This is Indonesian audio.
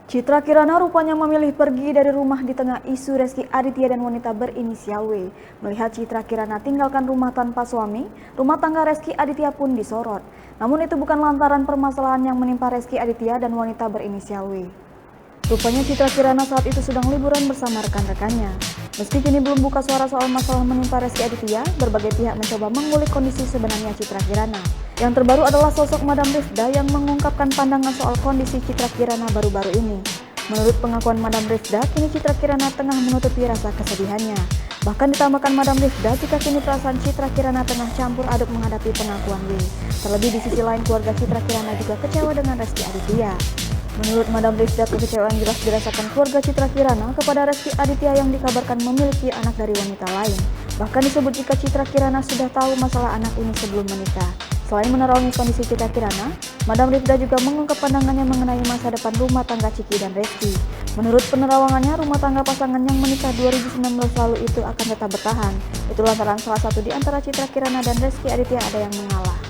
Citra Kirana rupanya memilih pergi dari rumah di tengah isu Rezky Aditya dan wanita berinisial W. Melihat Citra Kirana tinggalkan rumah tanpa suami, rumah tangga Rezky Aditya pun disorot. Namun itu bukan lantaran permasalahan yang menimpa Rezky Aditya dan wanita berinisial W. Rupanya Citra Kirana saat itu sedang liburan bersama rekan-rekannya. Meski kini belum buka suara soal masalah menimpa Rezky Aditya, berbagai pihak mencoba mengulik kondisi sebenarnya Citra Kirana. Yang terbaru adalah sosok Madam Rifda yang mengungkapkan pandangan soal kondisi Citra Kirana baru-baru ini. Menurut pengakuan Madam Rifda, kini Citra Kirana tengah menutupi rasa kesedihannya. Bahkan ditambahkan Madam Rifda jika kini perasaan Citra Kirana tengah campur aduk menghadapi pengakuan W. Terlebih di sisi lain keluarga Citra Kirana juga kecewa dengan Rezky Aditya. Menurut Madam Rifda, kekecewaan jelas dirasakan keluarga Citra Kirana kepada Rezky Aditya yang dikabarkan memiliki anak dari wanita lain. Bahkan disebut jika Citra Kirana sudah tahu masalah anak ini sebelum menikah. Selain menerangi kondisi Citra Kirana, Madam Rifda juga mengungkap pandangannya mengenai masa depan rumah tangga Ciki dan Rezky. Menurut penerawangannya, rumah tangga pasangan yang menikah 2019 lalu itu akan tetap bertahan. Itu lantaran salah satu di antara Citra Kirana dan Rezky Aditya ada yang mengalah.